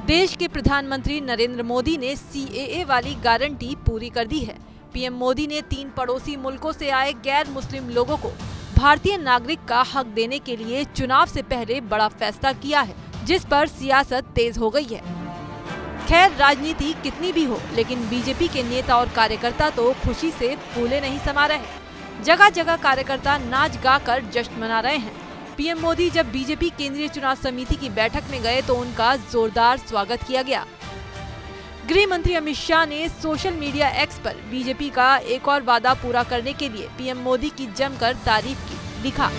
देश के प्रधानमंत्री नरेंद्र मोदी ने सीएए वाली गारंटी पूरी कर दी है। पीएम मोदी ने 3 पड़ोसी मुल्कों से आए गैर मुस्लिम लोगों को भारतीय नागरिक का हक देने के लिए चुनाव से पहले बड़ा फैसला किया है, जिस पर सियासत तेज हो गई है। खैर, राजनीति कितनी भी हो, लेकिन बीजेपी के नेता और कार्यकर्ता तो खुशी से फूले नहीं समा रहे। जगह जगह कार्यकर्ता नाच गा कर जश्न मना रहे हैं। पीएम मोदी जब बीजेपी केंद्रीय चुनाव समिति की बैठक में गए तो उनका जोरदार स्वागत किया गया। गृह मंत्री अमित शाह ने सोशल मीडिया एक्स पर बीजेपी का एक और वादा पूरा करने के लिए पीएम मोदी की जमकर तारीफ की। लिखा,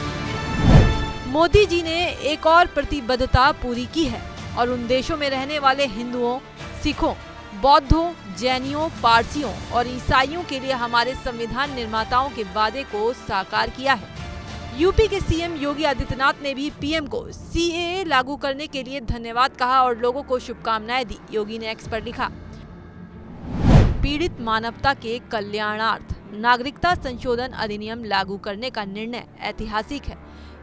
मोदी जी ने एक और प्रतिबद्धता पूरी की है और उन देशों में रहने वाले हिंदुओं, सिखों, बौद्धों, जैनियों, पारसियों और ईसाइयों के लिए हमारे संविधान निर्माताओं के वादे को साकार किया है। यूपी के सीएम योगी आदित्यनाथ ने भी पीएम को सीएए लागू करने के लिए धन्यवाद कहा और लोगों को शुभकामनाएं दी। योगी ने एक्स पर लिखा, पीड़ित मानवता के कल्याणार्थ नागरिकता संशोधन अधिनियम लागू करने का निर्णय ऐतिहासिक है।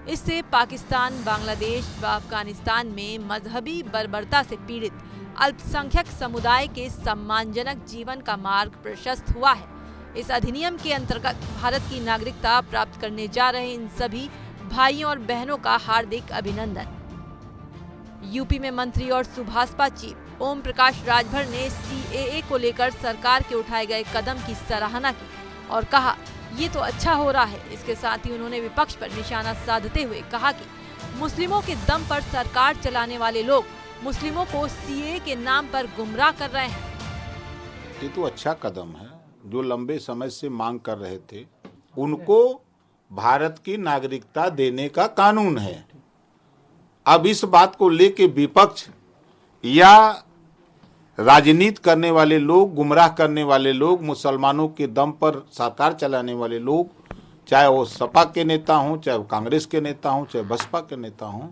इससे पाकिस्तान, बांग्लादेश व अफगानिस्तान में मजहबी बर्बरता से पीड़ित अल्पसंख्यक समुदाय के सम्मानजनक जीवन का मार्ग प्रशस्त हुआ है। इस अधिनियम के अंतर्गत भारत की नागरिकता प्राप्त करने जा रहे इन सभी भाइयों और बहनों का हार्दिक अभिनंदन। यूपी में मंत्री और सुभाषपा चीफ ओम प्रकाश राजभर ने सीएए को लेकर सरकार के उठाए गए कदम की सराहना की और कहा, ये तो अच्छा हो रहा है। इसके साथ ही उन्होंने विपक्ष पर निशाना साधते हुए कहा कि मुस्लिमों के दम पर सरकार चलाने वाले लोग मुस्लिमों को सीएए के नाम पर गुमराह कर रहे हैं। ये तो अच्छा कदम है। जो लंबे समय से मांग कर रहे थे, उनको भारत की नागरिकता देने का कानून है। अब इस बात को लेके विपक्ष या राजनीति करने वाले लोग, गुमराह करने वाले लोग, मुसलमानों के दम पर सरकार चलाने वाले लोग, चाहे वो सपा के नेता हों, चाहे वो कांग्रेस के नेता हों, चाहे बसपा के नेता हों,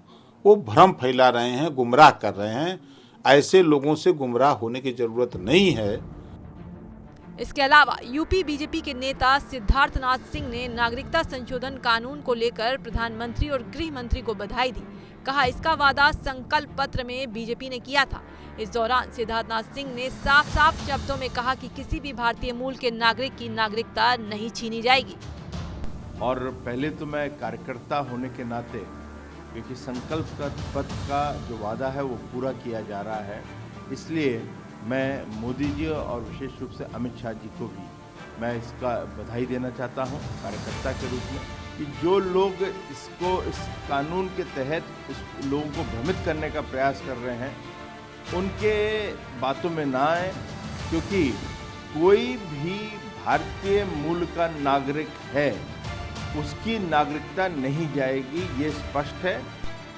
वो भ्रम फैला रहे हैं, गुमराह कर रहे हैं। ऐसे लोगों से गुमराह होने की जरूरत नहीं है। इसके अलावा यूपी बीजेपी के नेता सिद्धार्थनाथ सिंह ने नागरिकता संशोधन कानून को लेकर प्रधानमंत्री और गृह मंत्री को बधाई दी। कहा, इसका वादा संकल्प पत्र में बीजेपी ने किया था। इस दौरान सिद्धार्थनाथ सिंह ने साफ साफ शब्दों में कहा कि किसी भी भारतीय मूल के नागरिक की नागरिकता नहीं छीनी जाएगी। और पहले तो मैं कार्यकर्ता होने के नाते, क्योंकि संकल्प पत्र का जो वादा है वो पूरा किया जा रहा है, इसलिए मैं मोदी जी और विशेष रूप से अमित शाह जी को भी मैं इसका बधाई देना चाहता हूं कार्यकर्ता के रूप में, कि जो लोग इस कानून के तहत इस लोगों को भ्रमित करने का प्रयास कर रहे हैं, उनके बातों में ना आए, क्योंकि कोई भी भारतीय मूल का नागरिक है, उसकी नागरिकता नहीं जाएगी, ये स्पष्ट है।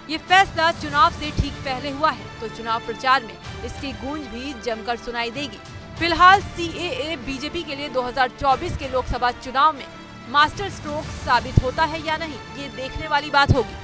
ये फैसला चुनाव से ठीक पहले हुआ है, तो चुनाव प्रचार में इसकी गूंज भी जमकर सुनाई देगी। फिलहाल सीएए बीजेपी के लिए 2024 के लोकसभा चुनाव में मास्टर स्ट्रोक साबित होता है या नहीं, ये देखने वाली बात होगी।